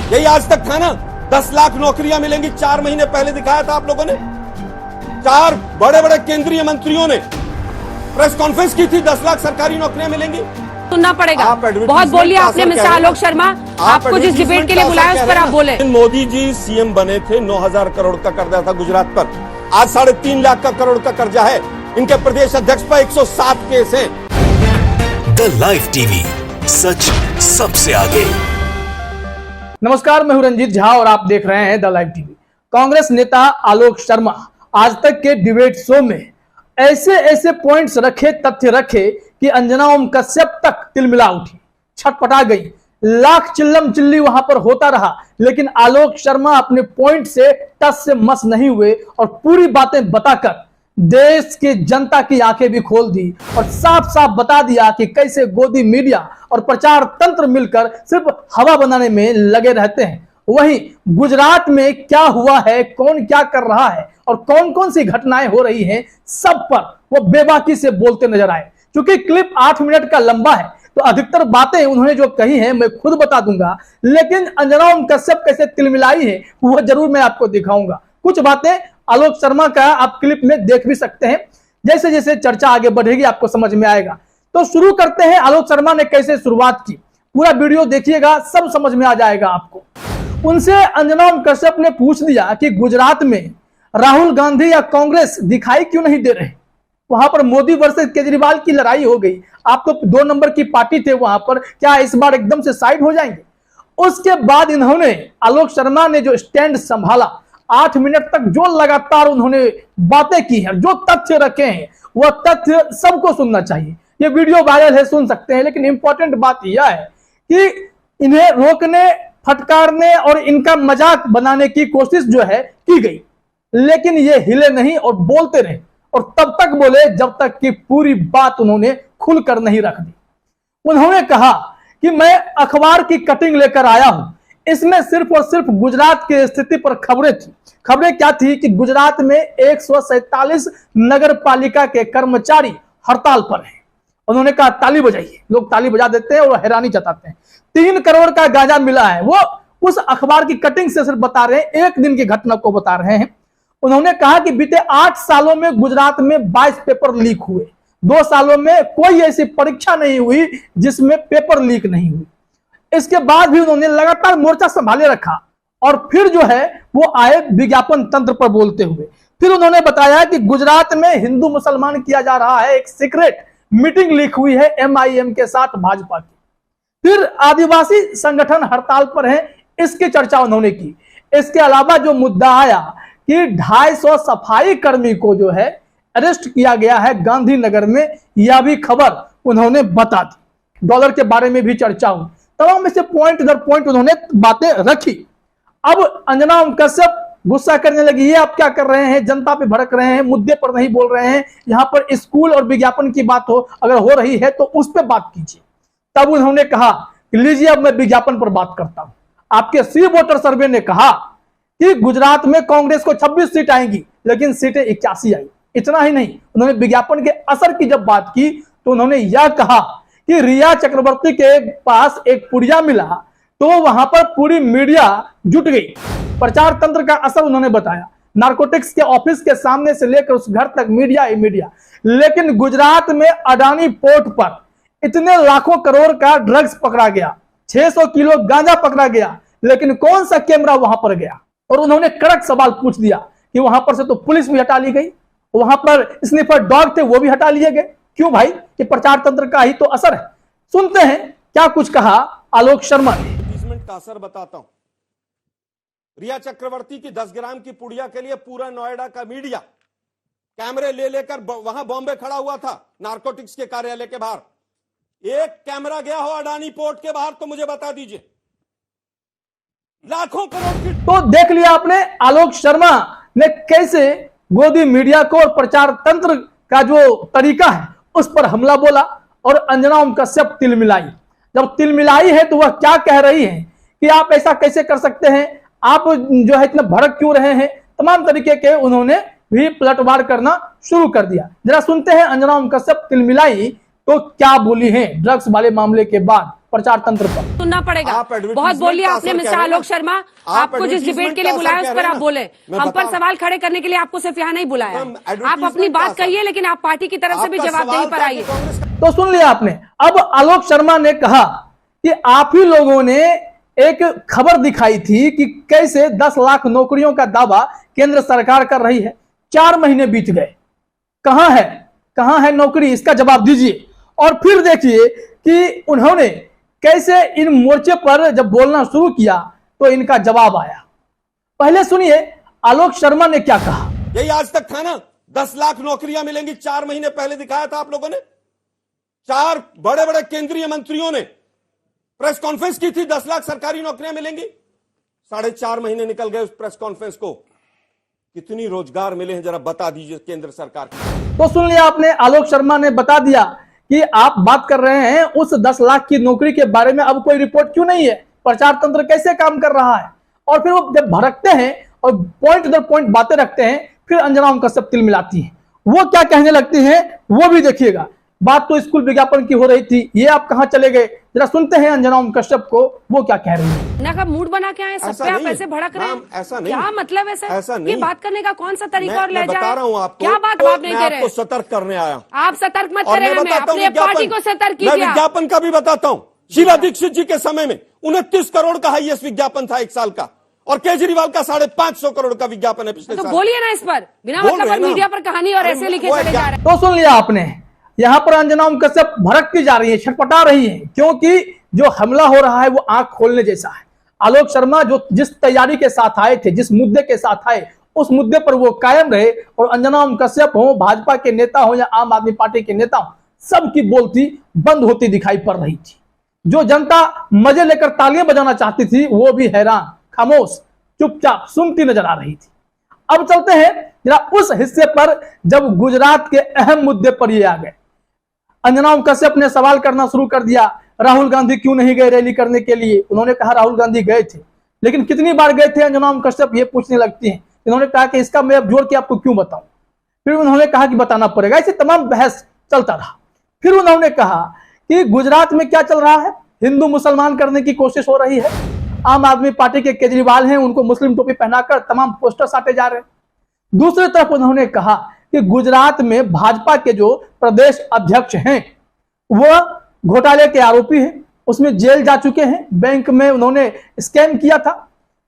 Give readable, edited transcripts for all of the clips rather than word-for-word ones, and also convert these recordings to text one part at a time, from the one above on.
यही आज तक था ना। 10 लाख नौकरियां मिलेंगी 4 महीने पहले दिखाया था आप लोगों ने। 4 बड़े बड़े केंद्रीय मंत्रियों ने प्रेस कॉन्फ्रेंस की थी, 10 लाख सरकारी नौकरियां मिलेंगी। सुनना पड़ेगा। बहुत बोलिए आपने मिस्टर आलोक शर्मा, आपको जिस डिबेट के लिए बुलाया उस पर आप बोले। मोदी जी सीएम बने थे, 9,000 करोड़ का कर्जा था गुजरात पर, आज 3.5 लाख का करोड़ का कर्जा है। इनके प्रदेश अध्यक्ष पर 107 केस हैं। द लाइव टीवी, सच सबसे आगे। नमस्कार, मैं हूं रंजीत झा और आप देख रहे हैं द लाइव टीवी। कांग्रेस नेता आलोक शर्मा आज तक के डिबेट शो में ऐसे पॉइंट्स रखे, तथ्य रखे कि अंजना ओम कश्यप तक तिलमिला उठी, छटपटा गई। लाख चिल्लम चिल्ली वहां पर होता रहा, लेकिन आलोक शर्मा अपने पॉइंट से टस से मस नहीं हुए और पूरी बातें बताकर देश की जनता की आंखें भी खोल दी और साफ साफ बता दिया कि कैसे गोदी मीडिया और प्रचार तंत्र मिलकर सिर्फ हवा बनाने में लगे रहते हैं। वहीं गुजरात में क्या हुआ है, कौन क्या कर रहा है और कौन कौन सी घटनाएं हो रही हैं, सब पर वो बेबाकी से बोलते नजर आए। क्योंकि क्लिप 8 मिनट का लंबा है तो अधिकतर बातें उन्होंने जो कही हैं मैं खुद बता दूंगा, लेकिन अंजना ओम कश्यप कैसे तिलमिलाई है वो जरूर मैं आपको दिखाऊंगा। कुछ बातें आलोक शर्मा का आप क्लिप में देख भी सकते हैं। जैसे जैसे चर्चा आगे बढ़ेगी आपको समझ में आएगा। तो शुरू करते हैं, आलोक शर्मा ने कैसे शुरुआत की। पूरा वीडियो देखिएगा, सब समझ में आ जाएगा आपको। उनसे अंजना ओम कश्यप ने पूछ दिया कि गुजरात में राहुल गांधी या कांग्रेस दिखाई क्यों नहीं दे रहे। वहां पर मोदी वर्सेस केजरीवाल की लड़ाई हो गई, आप तो 2 नंबर की पार्टी थे वहां पर, क्या इस बार एकदम से साइड हो जाएंगे। उसके बाद इन्होंने, आलोक शर्मा ने जो स्टैंड संभाला, 8 मिनट तक जो लगातार उन्होंने बातें की हैं, जो तथ्य रखे हैं, वह तथ्य सबको सुनना चाहिए। ये वीडियो वायरल है, सुन सकते हैं, लेकिन इंपॉर्टेंट बात यह है कि इन्हें रोकने, फटकारने और इनका मजाक बनाने की कोशिश जो है की गई, लेकिन ये हिले नहीं और बोलते रहे, और तब तक बोले जब तक कि पूरी बात उन्होंने खुलकर नहीं रख दी। उन्होंने कहा कि मैं अखबार की कटिंग लेकर आया हूं, इसमें सिर्फ और सिर्फ गुजरात की स्थिति पर खबरें थी। खबरें क्या थी कि गुजरात में 147 नगर पालिका के कर्मचारी हड़ताल पर हैं। उन्होंने कहा ताली बजाइए, लोग ताली बजा देते हैं और हैरानी जताते हैं। 3 करोड़ का गांजा मिला है, वो उस अखबार की कटिंग से सिर्फ बता रहे हैं, एक दिन की घटना को बता रहे हैं। उन्होंने कहा कि बीते 8 सालों में गुजरात में 22 पेपर लीक हुए, 2 सालों में कोई ऐसी परीक्षा नहीं हुई जिसमें पेपर लीक नहीं हुई। इसके बाद भी उन्होंने लगातार मोर्चा संभाले रखा और फिर जो है वो आए विज्ञापन तंत्र पर बोलते हुए। फिर उन्होंने बताया कि गुजरात में हिंदू मुसलमान किया जा रहा है, एक सीक्रेट मीटिंग लीक हुई है MIM के साथ भाजपा की। फिर आदिवासी संगठन हड़ताल पर है, इसकी चर्चा उन्होंने की। इसके अलावा जो मुद्दा आया कि 250 सफाई कर्मी को जो है अरेस्ट किया गया है गांधीनगर में, यह भी खबर उन्होंने बता दी। डॉलर के बारे में भी चर्चा हुई। तमाम से पॉइंट दर पॉइंट उन्होंने बातें रखी। अब अंजना ओम कश्यप गुस्सा करने लगी, ये आप क्या कर रहे हैं, जनता पे भड़क रहे हैं, मुद्दे पर नहीं बोल रहे हैं। यहां पर स्कूल और विज्ञापन की बात हो, अगर हो रही है तो उस पर बात कीजिए। तब उन्होंने कहा कि लीजिए अब मैं विज्ञापन पर बात करता हूं। आपके सी वोटर सर्वे ने कहा कि गुजरात में कांग्रेस को 26 सीट आएंगी, लेकिन सीटें 81 आई। इतना ही नहीं, उन्होंने विज्ञापन के असर की जब बात की तो उन्होंने यह कहा कि रिया चक्रवर्ती के पास एक पुड़िया मिला तो वहां पर पूरी मीडिया जुट गई। प्रचार तंत्र का असर उन्होंने बताया। नारकोटिक्स के ऑफिस के सामने से लेकर उस घर तक मीडिया ही मीडिया। लेकिन गुजरात में अडानी पोर्ट पर इतने लाखों करोड़ का ड्रग्स पकड़ा गया, 600 किलो गांजा पकड़ा गया, लेकिन कौन सा कैमरा वहां पर गया। और उन्होंने कड़क सवाल पूछ दिया कि वहां पर से तो पुलिस भी हटा ली गई, वहां पर स्निफर डॉग थे वो भी हटा लिए गए। क्यों भाई, कि प्रचार तंत्र का ही तो असर है। सुनते हैं क्या कुछ कहा आलोक शर्मा ने। 20 मिनट का असर बताता हूं। रिया चक्रवर्ती की 10 ग्राम की पुड़िया के लिए पूरा नोएडा का मीडिया कैमरे ले लेकर वहां बॉम्बे खड़ा हुआ था, नारकोटिक्स के कार्यालय के बाहर। एक कैमरा गया हो अडानी पोर्ट के बाहर तो मुझे बता दीजिए। लाखों करोड़ की। तो देख लिया आपने आलोक शर्मा ने कैसे गोदी मीडिया को और प्रचार तंत्र का जो तरीका है उस पर हमला बोला। और अंजना ओम कश्यप तिलमिलाई। जब तिलमिलाई है तो वह क्या कह रही है कि आप ऐसा कैसे कर सकते हैं, आप जो है इतना भड़क क्यों रहे हैं। तमाम तरीके के उन्होंने भी पलटवार करना शुरू कर दिया। जरा सुनते हैं अंजना ओम कश्यप तिलमिलाई तो क्या बोली है ड्रग्स वाले मामले के बाद प्रचार तंत्र पर। सुनना पड़ेगा। आप बहुत बोलिए आपने मिस्टर आलोक शर्मा, आपको जिस डिबेट के लिए बुलाया उस पर आप बोले। हम पर सवाल खड़े करने के लिए आपको सिर्फ यहाँ नहीं बुलाया। आप अपनी बात कहिए, लेकिन आप पार्टी की तरफ से भी जवाबदेही पर आइए। तो सुन लिया आपने। अब आलोक शर्मा ने कहा कि आप ही लोगों ने एक खबर दिखाई थी कि कैसे 10 लाख नौकरियों का दावा केंद्र सरकार कर रही है। 4 महीने बीत गए, कहां है नौकरी, इसका जवाब दीजिए। और फिर देखिए कि उन्होंने कैसे इन मोर्चे पर जब बोलना शुरू किया तो इनका जवाब आया। पहले सुनिए आलोक शर्मा ने क्या कहा। यही आज तक था ना, 10 लाख नौकरियां मिलेंगी। 4 महीने पहले दिखाया था आप लोगों ने। 4 बड़े बड़े केंद्रीय मंत्रियों ने प्रेस कॉन्फ्रेंस की थी, 10 लाख सरकारी नौकरियां मिलेंगी। 4.5 महीने निकल गए उस प्रेस कॉन्फ्रेंस को। कितनी रोजगार मिले हैं जरा बता दीजिए केंद्र सरकार को। तो सुन लिया आपने, आलोक शर्मा ने बता दिया कि आप बात कर रहे हैं उस 10 लाख की नौकरी के बारे में, अब कोई रिपोर्ट क्यों नहीं है, प्रचार तंत्र कैसे काम कर रहा है। और फिर वो जब भड़कते हैं और पॉइंट दर पॉइंट बातें रखते हैं, फिर अंजना ओम कश्यप तिल मिलाती है। वो क्या कहने लगती हैं वो भी देखिएगा। बात तो स्कूल विज्ञापन की हो रही थी, ये आप कहां चले गए, जरा सुनते हैं अंजना ओम कश्यप को वो क्या कह रही है। ना का मूड बना के आए सब पे, आप ऐसे भड़क रहे हैं। ऐसा नहीं, क्या मतलब ऐसा नहीं। ये बात करने का कौन सा तरीका और लहजा है? बता रहा हूं आपको, क्या बात आप नहीं कह रहे? आपको सतर्क करने आया। आप सतर्क मत करें, अपने पार्टी को सतर्क कीजिए। मैं विज्ञापन का भी बताता हूं। शीला दीक्षित जी के समय में 29 करोड़ का हाईएस्ट विज्ञापन था 1 साल का, और केजरीवाल का 550 करोड़ का विज्ञापन है पिछले साल। तो बोलिए ना इस पर, बिना मतलब पर मीडिया पर कहानी और ऐसे लिखे चले जा रहे हैं। तो सुन लिया आपने, यहां पर अंजना ओम कश्यप भड़कती जा रही है, छटपटा रही है, क्योंकि जो हमला हो रहा है वो आंख खोलने जैसा है। आलोक शर्मा जो जिस तैयारी के साथ आए थे, जिस मुद्दे के साथ आए, उस मुद्दे पर वो कायम रहे। और अंजना ओम कश्यप हो, भाजपा के नेता हो या आम आदमी पार्टी के नेता हो, सबकी बोलती बंद होती दिखाई पड़ रही थी। जो जनता मजे लेकर तालियां बजाना चाहती थी वो भी हैरान, खामोश, चुपचाप सुनती नजर आ रही थी। अब चलते हैं जरा उस हिस्से पर जब गुजरात के अहम मुद्दे पर ये आ गए। अंजना ओम कश्यप ने सवाल करना शुरू कर दिया, राहुल गांधी क्यों नहीं गए रैली करने के लिए। उन्होंने कहा राहुल गांधी गए थे, लेकिन कितनी बार गए थे अंजना ओम कश्यप ये पूछने लगती हैं। इन्होंने कहा कि इसका मैं अब जोड़ के आपको क्यों बताऊं। फिर उन्होंने कहा कि बताना पड़ेगा। ऐसे तमाम बहस चलता रहा। फिर उन्होंने कहा कि गुजरात में क्या चल रहा है, हिंदू मुसलमान करने की कोशिश हो रही है। आम आदमी पार्टी के केजरीवाल हैं, उनको मुस्लिम टोपी पहनाकर तमाम पोस्टर साटे जा रहे हैं। दूसरी तरफ उन्होंने कहा कि गुजरात में भाजपा के जो प्रदेश अध्यक्ष हैं वो घोटाले के आरोपी हैं, उसमें जेल जा चुके हैं। बैंक में उन्होंने स्कैम किया था,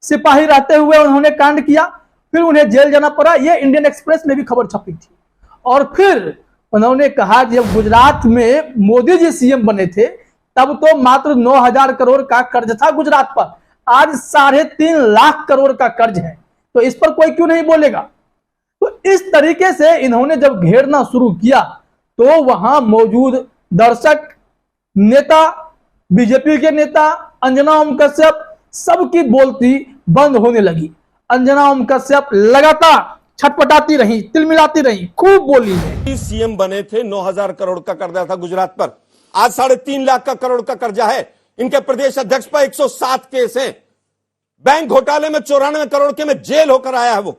सिपाही रहते हुए उन्होंने कांड किया, फिर उन्हें जेल जाना पड़ा। ये इंडियन एक्सप्रेस में भी खबर छपी थी। और फिर उन्होंने कहा जब गुजरात में मोदी जी सीएम बने थे तब तो मात्र 9,000 करोड़ का कर्ज था गुजरात पर, आज 3.5 लाख करोड़ का कर्ज है, तो इस पर कोई क्यों नहीं बोलेगा। तो इस तरीके से इन्होंने जब घेरना शुरू किया तो वहां मौजूद दर्शक, नेता, बीजेपी के नेता, अंजना ओम कश्यप, सबकी बोलती बंद होने लगी। अंजना ओम कश्यप लगातार छटपटाती रही, तिलमिलाती रही, खूब बोली है। सीएम बने थे, 9,000 करोड़ का कर्जा था गुजरात पर, आज 3.5 लाख का करोड़ का कर्जा है। इनके प्रदेश अध्यक्ष पर 107 केस हैं। बैंक घोटाले में 94 करोड़ के में जेल होकर आया है वो।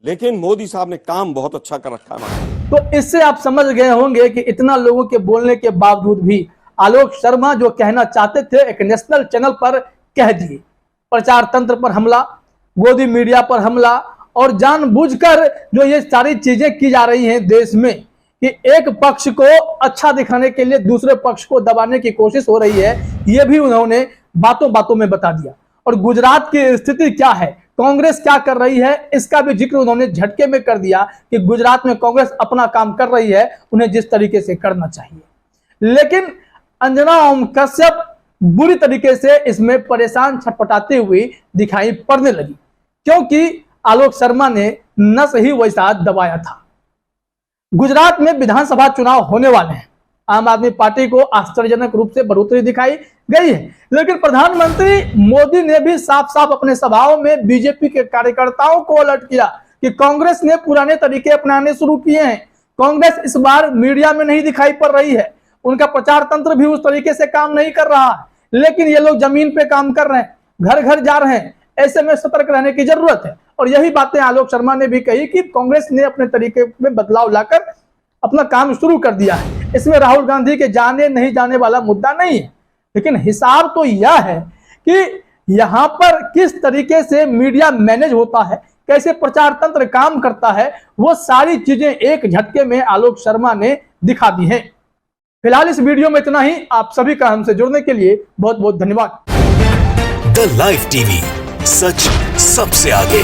लेकिन मोदी साहब ने काम बहुत अच्छा कर रखा है। तो इससे आप समझ गए होंगे कि इतना लोगों के बोलने के बावजूद भी आलोक शर्मा जो कहना चाहते थे एक नेशनल चैनल पर कह दिए। प्रचार तंत्र पर हमला, गोदी मीडिया पर हमला, और जानबूझकर जो ये सारी चीजें की जा रही हैं देश में कि एक पक्ष को अच्छा दिखाने के लिए दूसरे पक्ष को दबाने की कोशिश हो रही है, ये भी उन्होंने बातों बातों में बता दिया। और गुजरात की स्थिति क्या है, कांग्रेस क्या कर रही है, इसका भी जिक्र उन्होंने झटके में कर दिया कि गुजरात में कांग्रेस अपना काम कर रही है, उन्हें जिस तरीके से करना चाहिए। लेकिन अंजना ओम कश्यप बुरी तरीके से इसमें परेशान, छटपटाती हुई दिखाई पड़ने लगी, क्योंकि आलोक शर्मा ने नस ही वैसा दबाया था। गुजरात में विधानसभा चुनाव होने वाले हैं। आम आदमी पार्टी को आश्चर्यजनक रूप से बढ़ोतरी दिखाई गई है, लेकिन प्रधानमंत्री मोदी ने भी साफ साफ अपने सभाओं में बीजेपी के कार्यकर्ताओं को अलर्ट किया कि कांग्रेस ने पुराने तरीके अपनाने शुरू किए हैं। कांग्रेस इस बार मीडिया में नहीं दिखाई पड़ रही है, उनका प्रचार तंत्र भी उस तरीके से काम नहीं कर रहा है, लेकिन ये लोग जमीन पे काम कर रहे हैं, घर घर जा रहे हैं। ऐसे में सतर्क रहने की जरूरत है। और यही बातें आलोक शर्मा ने भी कही कि कांग्रेस ने अपने तरीके में बदलाव लाकर अपना काम शुरू कर दिया है। इसमें राहुल गांधी के जाने नहीं जाने वाला मुद्दा नहीं है। लेकिन हिसाब तो यह है कि यहां पर किस तरीके से मीडिया मैनेज होता है, कैसे प्रचार तंत्र काम करता है, वो सारी चीजें एक झटके में आलोक शर्मा ने दिखा दी हैं। फिलहाल इस वीडियो में इतना ही। आप सभी का हमसे जुड़ने के लिए बहुत बहुत धन्यवाद। द लाइव टीवी, सच सबसे आगे।